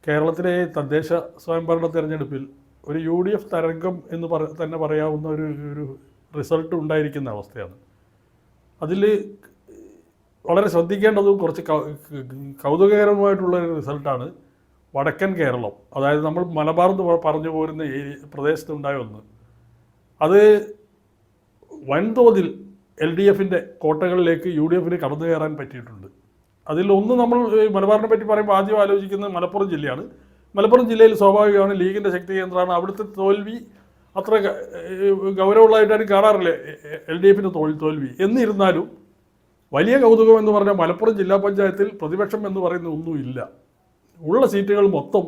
കേരളത്തിലെ തദ്ദേശ സ്വയംഭരണ തെരഞ്ഞെടുപ്പിൽ ഒരു UDF തരംഗം എന്ന് തന്നെ പറയാവുന്ന ഒരു റിസൾട്ട് ഉണ്ടായിരിക്കുന്ന അവസ്ഥയാണ്. അതിൽ വളരെ ശ്രദ്ധിക്കേണ്ടതും കുറച്ച് കൗതുകകരമായിട്ടുള്ളൊരു റിസൾട്ടാണ് വടക്കൻ കേരളം, അതായത് നമ്മൾ മലബാർ എന്ന് പറഞ്ഞു പോരുന്ന പ്രദേശത്തുണ്ടായ ഒന്ന്. അത് വൻതോതിൽ LDFിൻ്റെ കോട്ടകളിലേക്ക് UDFന് കടന്നു കയറാൻ പറ്റിയിട്ടുണ്ട്. അതിലൊന്ന്, നമ്മൾ മലബാറിനെ പറ്റി പറയുമ്പോൾ ആദ്യം ആലോചിക്കുന്നത് മലപ്പുറം ജില്ലയാണ്. മലപ്പുറം ജില്ലയിൽ സ്വാഭാവികമാണ് ലീഗിൻ്റെ ശക്തി കേന്ദ്രമാണ്. അവിടുത്തെ തോൽവി അത്ര ഗൗരവമുള്ളതായിട്ടാണ് കാണാറില്ല, LDFിൻ്റെ തോൽവി. എന്നിരുന്നാലും വലിയ കൗതുകം എന്ന് പറഞ്ഞാൽ മലപ്പുറം ജില്ലാ പഞ്ചായത്തിൽ പ്രതിപക്ഷം എന്ന് പറയുന്ന ഒന്നുമില്ല. ഉള്ള സീറ്റുകൾ മൊത്തം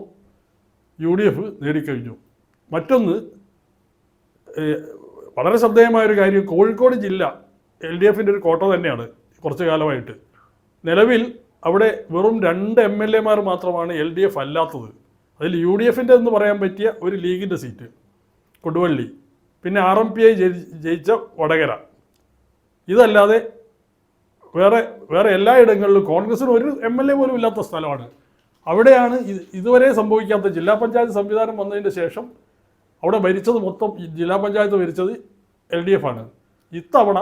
UDF നേടിക്കഴിഞ്ഞു. മറ്റൊന്ന്, വളരെ ശ്രദ്ധേയമായൊരു കാര്യം, കോഴിക്കോട് ജില്ല LDFിൻ്റെ ഒരു കോട്ട തന്നെയാണ് കുറച്ചു കാലമായിട്ട്. നിലവിൽ അവിടെ വെറും 2 MLA മാത്രമാണ് LDF അല്ലാത്തത്. അതിൽ UDFിൻ്റെ എന്ന് പറയാൻ പറ്റിയ ഒരു ലീഗിൻ്റെ സീറ്റ് കൊടുവള്ളി, പിന്നെ RMPI ജയിച്ച വടകര. ഇതല്ലാതെ വേറെ എല്ലായിടങ്ങളിലും കോൺഗ്രസിന് ഒരു MLA പോലും ഇല്ലാത്ത സ്ഥലമാണ്. അവിടെയാണ് ഇതുവരെ സംഭവിക്കാത്ത, ജില്ലാ പഞ്ചായത്ത് സംവിധാനം വന്നതിന് ശേഷം അവിടെ ഭരിച്ചത് മൊത്തം, ജില്ലാ പഞ്ചായത്ത് ഭരിച്ചത് LDF ആണ്. ഇത്തവണ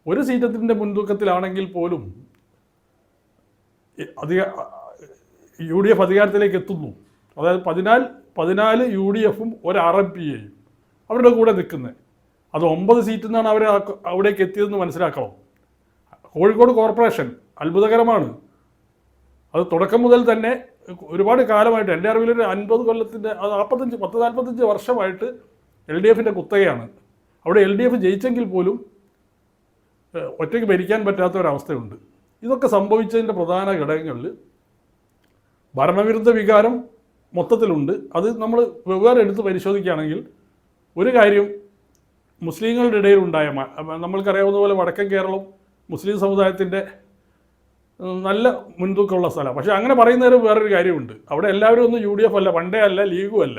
ഒരു സീറ്റത്തിൻ്റെ മുൻതൂക്കത്തിലാണെങ്കിൽ പോലും UDF അധികാരത്തിലേക്ക് എത്തുന്നു. അതായത് 14 UDFും ഒരു RMPAയും അവരുടെ കൂടെ നിൽക്കുന്നത്. അത് 9 സീറ്റിൽ നിന്നാണ് അവർ അവിടേക്ക് എത്തിയതെന്ന് മനസ്സിലാക്കണം. കോഴിക്കോട് കോർപ്പറേഷൻ അത്ഭുതകരമാണ്. അത് തുടക്കം മുതൽ തന്നെ ഒരുപാട് കാലമായിട്ട്, എൻ്റെ അറിവിലൊരു 50 കൊല്ലത്തിൻ്റെ 45 വർഷമായിട്ട് LDFിൻ്റെ കുത്തകയാണ്. അവിടെ LDF ജയിച്ചെങ്കിൽ പോലും ഒറ്റയ്ക്ക് ഭരിക്കാൻ പറ്റാത്ത ഒരവസ്ഥയുണ്ട്. ഇതൊക്കെ സംഭവിച്ചതിൻ്റെ പ്രധാന ഘടകങ്ങളിൽ ഭരണവിരുദ്ധ വികാരം മൊത്തത്തിലുണ്ട്. അത് നമ്മൾ വെവ്വേറെ എടുത്ത് പരിശോധിക്കുകയാണെങ്കിൽ ഒരു കാര്യം, മുസ്ലിങ്ങളുടെ ഇടയിലുണ്ടായ, നമ്മൾക്കറിയാവുന്ന പോലെ വടക്കൻ കേരളം മുസ്ലിം സമുദായത്തിൻ്റെ നല്ല മുൻതൂക്കമുള്ള സ്ഥലമാണ്. പക്ഷേ അങ്ങനെ പറയുന്നതിന് വേറൊരു കാര്യമുണ്ട്. അവിടെ എല്ലാവരും ഒന്നും UDF അല്ല, പണ്ടേ അല്ല, ലീഗും അല്ല.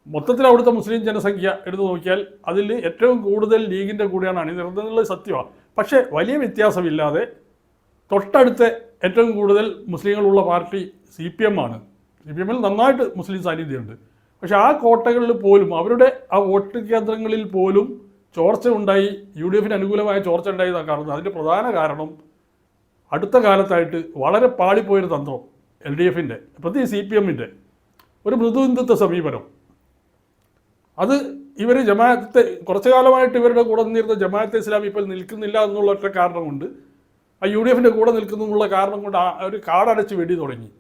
മൊത്തത്തിൽ അവിടുത്തെ മുസ്ലിം ജനസംഖ്യ എടുത്തു നോക്കിയാൽ അതിൽ ഏറ്റവും കൂടുതൽ ലീഗിൻ്റെ കൂടെയാണ് അണിനിരന്നത് സത്യമാണ്. പക്ഷേ വലിയ വ്യത്യാസമില്ലാതെ തൊട്ടടുത്ത ഏറ്റവും കൂടുതൽ മുസ്ലിങ്ങളുള്ള പാർട്ടി CPM ആണ്. CPMൽ നന്നായിട്ട് മുസ്ലിം സാന്നിധ്യമുണ്ട്. പക്ഷേ ആ കോട്ടകളിൽ പോലും, അവരുടെ ആ വോട്ട് കേന്ദ്രങ്ങളിൽ പോലും ചോർച്ച ഉണ്ടായി, UDFന് അനുകൂലമായ ചോർച്ച ഉണ്ടായി എന്നാണ് കാണുന്നത്. അതിൻ്റെ പ്രധാന കാരണം അടുത്ത കാലത്തായിട്ട് വളരെ പാളിപ്പോയൊരു തന്ത്രം LDFിൻ്റെ, പ്രത്യേകിച്ച് CPMൻ്റെ ഒരു മൃദുഹിന്ദുത്വ സമീപനം. അത് ഇവർ ജമാഅത്തെ, കുറച്ചു കാലമായിട്ട് ഇവരുടെ കൂടെ നിന്നിരുന്ന ജമാഅത്തെ ഇസ്ലാമി ഇപ്പോൾ നിൽക്കുന്നില്ല എന്നുള്ള ഒറ്റ കാരണം കൊണ്ട്, ആ UDFിൻ്റെ കൂടെ നിൽക്കുന്നുള്ള കാരണം കൊണ്ട് ഒരു കാടടച്ച് വെടി തുടങ്ങി.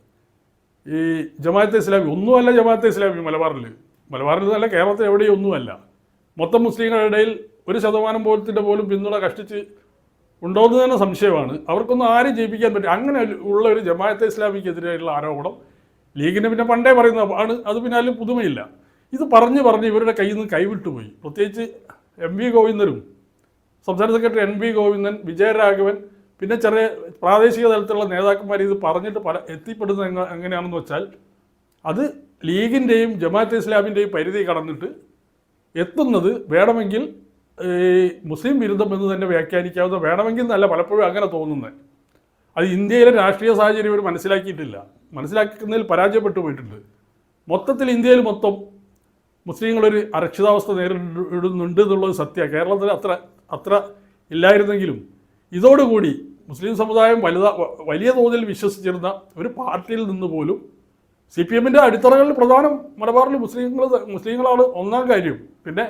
ഈ ജമാഅത്തെ ഇസ്ലാമി ഒന്നുമല്ല, ജമാഅത്തെ ഇസ്ലാമി മലബാറിൽ നല്ല, കേരളത്തിൽ എവിടെയും ഒന്നുമല്ല. മൊത്തം മുസ്ലിങ്ങളുടെ ഇടയിൽ 1% പോലും പിന്തുണ കഷ്ടിച്ച് ഉണ്ടോയെന്ന് തന്നെ സംശയമാണ്. അവർക്കൊന്നും ആരും ജയിപ്പിക്കാൻ പറ്റും. അങ്ങനെ ഉള്ള ഒരു ജമാഅത്തെ ഇസ്ലാമിക്കെതിരെയുള്ള ആരോപണം ലീഗിന് പിന്നെ പണ്ടേ പറയുന്നതാണ്. അത് പിന്നെ അതിൽ പുതുമയില്ല. ഇത് പറഞ്ഞ് ഇവരുടെ കയ്യിൽ നിന്ന് കൈവിട്ടുപോയി. പ്രത്യേകിച്ച് MV ഗോവിന്ദനും, സംസ്ഥാന സെക്രട്ടറി NV ഗോവിന്ദൻ, വിജയരാഘവൻ, പിന്നെ ചെറിയ പ്രാദേശിക തലത്തിലുള്ള നേതാക്കന്മാർ ഇത് പറഞ്ഞിട്ട് എത്തിപ്പെടുന്നത് എങ്ങനെയാണെന്ന് വെച്ചാൽ, അത് ലീഗിൻ്റെയും ജമാഅത്തെ ഇസ്ലാമിൻ്റെയും പരിധി കടന്നിട്ട് എത്തുന്നത് വേണമെങ്കിൽ മുസ്ലിം വിരുദ്ധം എന്ന് തന്നെ വ്യാഖ്യാനിക്കാവുന്ന, വേണമെങ്കിൽ നല്ല പലപ്പോഴും അങ്ങനെ തോന്നുന്നത്. അത് ഇന്ത്യയിലെ രാഷ്ട്രീയ സാഹചര്യം ഇവർ മനസ്സിലാക്കുന്നതിൽ പരാജയപ്പെട്ടു പോയിട്ടുണ്ട്. മൊത്തത്തിൽ ഇന്ത്യയിൽ മൊത്തം മുസ്ലിങ്ങളൊരു അരക്ഷിതാവസ്ഥ നേരിടുന്നുണ്ട് എന്നുള്ളത് സത്യമാണ്. കേരളത്തിൽ അത്ര ഇല്ലായിരുന്നെങ്കിലും ഇതോടുകൂടി മുസ്ലിം സമുദായം വലിയ തോതിൽ വിശ്വസിച്ചിരുന്ന ഒരു പാർട്ടിയിൽ നിന്ന് പോലും, CPMൻ്റെ അടിത്തറകളിൽ പ്രധാനം മലബാറിൽ മുസ്ലിങ്ങളാണ് ഒന്നാം കാര്യം. പിന്നെ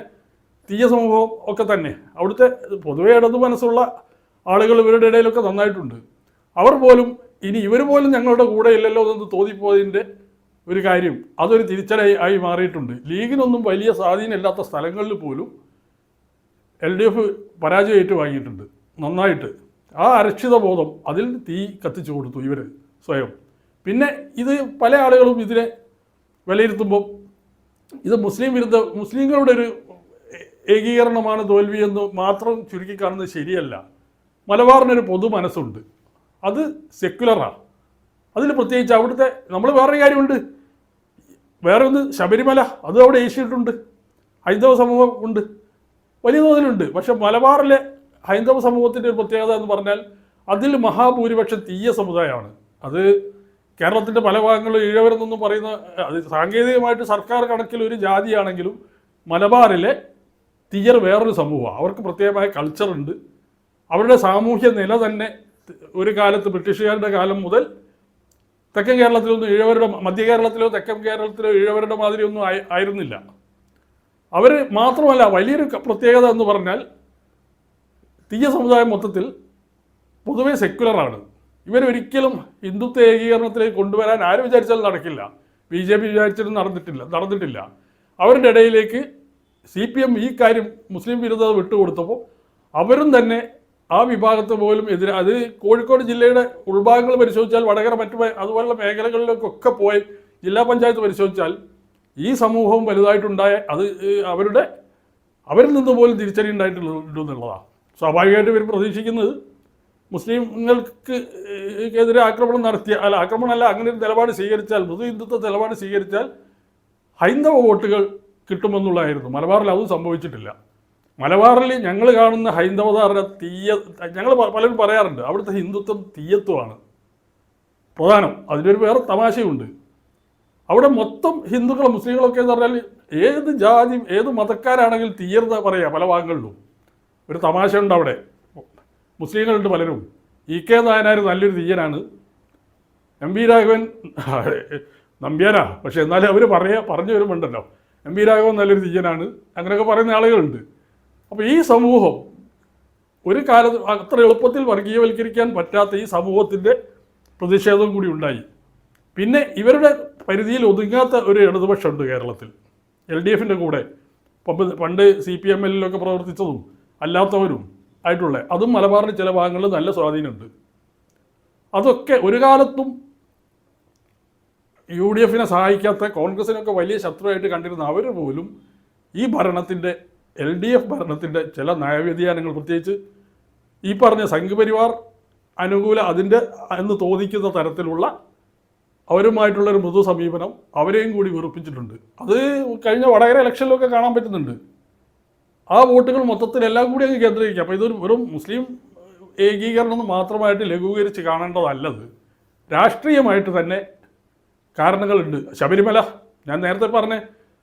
തീയ സമൂഹം ഒക്കെ തന്നെ, അവിടുത്തെ പൊതുവെ ഇടതു മനസ്സുള്ള ആളുകൾ ഇവരുടെ ഇടയിലൊക്കെ നന്നായിട്ടുണ്ട്. അവർ പോലും ഇവർ പോലും ഞങ്ങളുടെ കൂടെ ഇല്ലല്ലോ എന്ന് തോന്നിപ്പോയതിൻ്റെ ഒരു കാര്യം, അതൊരു തിരിച്ചടിയായി മാറിയിട്ടുണ്ട്. ലീഗിനൊന്നും വലിയ സ്വാധീനമില്ലാത്ത സ്ഥലങ്ങളിൽ പോലും LDF പരാജയം ഏറ്റുവാങ്ങിയിട്ടുണ്ട് നന്നായിട്ട്. ആ അരക്ഷിത ബോധം, അതിൽ തീ കത്തിച്ചു കൊടുത്തു ഇവർ സ്വയം. പിന്നെ ഇത് പല ആളുകളും ഇതിനെ വിലയിരുത്തുമ്പോൾ ഇത് മുസ്ലിങ്ങളുടെ ഒരു ഏകീകരണമാണ് തോൽവിയെന്ന് മാത്രം ചുരുക്കി കാണുന്നത് ശരിയല്ല. മലബാറിനൊരു പൊതു മനസ്സുണ്ട്, അത് സെക്യുലറാണ്. അതിൽ പ്രത്യേകിച്ച് അവിടുത്തെ, നമ്മൾ വേറൊരു കാര്യമുണ്ട്, വേറെ ഒന്ന് ശബരിമല, അത് അവിടെ ഏഷ്യയിട്ടുണ്ട്, ഹൈന്ദവ സമൂഹം ഉണ്ട്, വലിയ തോതിലുണ്ട്. പക്ഷെ മലബാറിലെ ഹൈന്ദവ സമൂഹത്തിൻ്റെ ഒരു പ്രത്യേകത എന്ന് പറഞ്ഞാൽ അതിൽ മഹാഭൂരിപക്ഷം തീയ സമുദായമാണ്. അത് കേരളത്തിൻ്റെ പല ഭാഗങ്ങളും ഈഴവരെന്നൊന്നും പറയുന്ന, അത് സാങ്കേതികമായിട്ട് സർക്കാർ കണക്കിൽ ഒരു ജാതിയാണെങ്കിലും മലബാറിലെ തീയർ വേറൊരു സമൂഹമാണ്. അവർക്ക് പ്രത്യേകമായ കൾച്ചറുണ്ട്. അവരുടെ സാമൂഹ്യ നില തന്നെ ഒരു കാലത്ത് ബ്രിട്ടീഷുകാരുടെ കാലം മുതൽ തെക്കൻ കേരളത്തിലൊന്നും ഈഴവരുടെ, മധ്യ കേരളത്തിലോ തെക്കൻ കേരളത്തിലോ ഈഴവരുടെ മാതിരിയൊന്നും ആയിരുന്നില്ല. അവർ മാത്രമല്ല, വലിയൊരു പ്രത്യേകത എന്ന് പറഞ്ഞാൽ തീയ സമുദായം മൊത്തത്തിൽ പൊതുവെ സെക്യുലറാണ്. ഇവരൊരിക്കലും ഹിന്ദുത്വ ഏകീകരണത്തിലേക്ക് കൊണ്ടുവരാൻ ആരും വിചാരിച്ചാലും നടക്കില്ല. BJP വിചാരിച്ചിട്ടും നടന്നിട്ടില്ല. അവരുടെ ഇടയിലേക്ക് CPM ഈ കാര്യം മുസ്ലിം വിരുദ്ധത വിട്ടുകൊടുത്തപ്പോൾ അവരും തന്നെ ആ വിഭാഗത്തെ പോലും അത് കോഴിക്കോട് ജില്ലയുടെ ഉൾഭാഗങ്ങൾ പരിശോധിച്ചാൽ, വടകര അതുപോലുള്ള മേഖലകളിലേക്കൊക്കെ പോയി ജില്ലാ പഞ്ചായത്ത് പരിശോധിച്ചാൽ ഈ സമൂഹവും വലുതായിട്ടുണ്ടായ അത് അവരിൽ നിന്ന് പോലും തിരിച്ചടി ഉണ്ടായിട്ടുണ്ടെന്നുള്ളതാണ്. സ്വാഭാവികമായിട്ട് ഇവർ പ്രതീക്ഷിക്കുന്നത് മുസ്ലിങ്ങൾക്ക് എതിരെ ആക്രമണം ആക്രമണമല്ല, അങ്ങനെ ഒരു നിലപാട് സ്വീകരിച്ചാൽ, മൃദു ഹിന്ദുത്വ നിലപാട് സ്വീകരിച്ചാൽ ഹൈന്ദവ വോട്ടുകൾ കിട്ടുമെന്നുള്ളതായിരുന്നു. മലബാറിൽ അതും സംഭവിച്ചിട്ടില്ല. മലബാറിൽ ഞങ്ങൾ കാണുന്ന ഹൈന്ദവതാരുടെ ഞങ്ങൾ പലരും പറയാറുണ്ട്, അവിടുത്തെ ഹിന്ദുത്വം തീയത്വമാണ് പ്രധാനം. അതിനൊരു വേറെ തമാശയുണ്ട്. അവിടെ മൊത്തം ഹിന്ദുക്കളും മുസ്ലിങ്ങളൊക്കെ എന്ന് പറഞ്ഞാൽ ഏത് ജാതി ഏത് മതക്കാരാണെങ്കിലും തീയെന്ന് പറയുക പല ഭാഗങ്ങളിലും. ഒരു തമാശ ഉണ്ട് അവിടെ. മുസ്ലിങ്ങളുണ്ട് പലരും. EK നായനാർ നല്ലൊരു തീയനാണ്, MV രാഘവൻ നമ്പ്യാനാ, പക്ഷെ എന്നാലും അവർ പറഞ്ഞു വരുമ്പോണ്ടല്ലോ MV രാഘവൻ നല്ലൊരു തീയനാണ്, അങ്ങനെയൊക്കെ പറയുന്ന ആളുകളുണ്ട്. അപ്പോൾ ഈ സമൂഹം ഒരു കാലത്ത് അത്ര എളുപ്പത്തിൽ വർഗീയവൽക്കരിക്കാൻ പറ്റാത്ത ഈ സമൂഹത്തിൻ്റെ പ്രതിഷേധം കൂടി ഉണ്ടായി. പിന്നെ ഇവരുടെ പരിധിയിൽ ഒതുങ്ങാത്ത ഒരു ഇടതുപക്ഷമുണ്ട് കേരളത്തിൽ, LDFിൻ്റെ കൂടെ പണ്ട് CPMLലൊക്കെ പ്രവർത്തിച്ചതും അല്ലാത്തവരും ആയിട്ടുള്ള, അതും മലബാറിൻ്റെ ചില ഭാഗങ്ങളിൽ നല്ല സ്വാധീനമുണ്ട്. അതൊക്കെ ഒരു കാലത്തും UDFിനെ സഹായിക്കാത്ത, കോൺഗ്രസിനൊക്കെ വലിയ ശത്രുവായിട്ട് കണ്ടിരുന്ന അവർ പോലും ഈ ഭരണത്തിൻ്റെ LDF ഭരണത്തിൻ്റെ ചില നയവ്യതിയാനങ്ങൾ, പ്രത്യേകിച്ച് ഈ പറഞ്ഞ സംഘപരിവാർ അനുകൂല അതിൻ്റെ എന്ന് തോന്നിക്കുന്ന തരത്തിലുള്ള അവരുമായിട്ടുള്ളൊരു മൃദു സമീപനം അവരെയും കൂടി വെറുപ്പിച്ചിട്ടുണ്ട്. അത് കഴിഞ്ഞ വടകര ഇലക്ഷനിലൊക്കെ കാണാൻ പറ്റുന്നുണ്ട്. ആ വോട്ടുകൾ മൊത്തത്തിൽ എല്ലാം കൂടി അങ്ങ് കേന്ദ്രീകരിക്കുക. അപ്പോൾ ഇതൊരു വെറും മുസ്ലിം ഏകീകരണം മാത്രമായിട്ട് ലഘൂകരിച്ച് കാണേണ്ടതല്ലത്. രാഷ്ട്രീയമായിട്ട് തന്നെ കാരണങ്ങളുണ്ട്. ശബരിമല ഞാൻ നേരത്തെ പറഞ്ഞ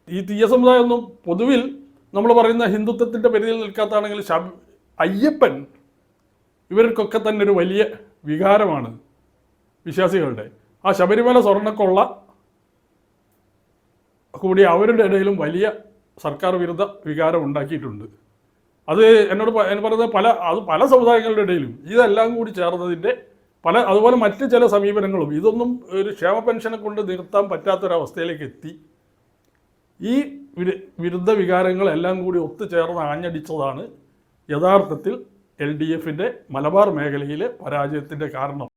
ഈ തീയ സമുദായമൊന്നും പൊതുവിൽ നമ്മൾ പറയുന്ന ഹിന്ദുത്വത്തിൻ്റെ പരിധിയിൽ നിൽക്കാത്തതാണെങ്കിൽ അയ്യപ്പൻ ഇവർക്കൊക്കെ തന്നെ ഒരു വലിയ വികാരമാണ് വിശ്വാസികളുടെ. ആ ശബരിമല സ്വർണ്ണക്കൊള്ള കൂടി അവരുടെ ഇടയിലും വലിയ സർക്കാർ വിരുദ്ധ വികാരം ഉണ്ടാക്കിയിട്ടുണ്ട്. അത് എന്നോട് പറയുന്നത് പല സമുദായങ്ങളുടെ ഇടയിലും ഇതെല്ലാം കൂടി ചേർന്നതിൻ്റെ അതുപോലെ മറ്റ് ചില സമീപനങ്ങളും ഇതൊന്നും ഒരു ക്ഷേമ പെൻഷനെ കൊണ്ട് നിർത്താൻ പറ്റാത്തൊരവസ്ഥയിലേക്ക് എത്തി. ഈ വിരുദ്ധ വികാരങ്ങളെല്ലാം കൂടി ഒത്തുചേർന്ന് ആഞ്ഞടിച്ചതാണ് യഥാർത്ഥത്തിൽ LDFിൻ്റെ മലബാർ മേഖലയിലെ പരാജയത്തിൻ്റെ കാരണം.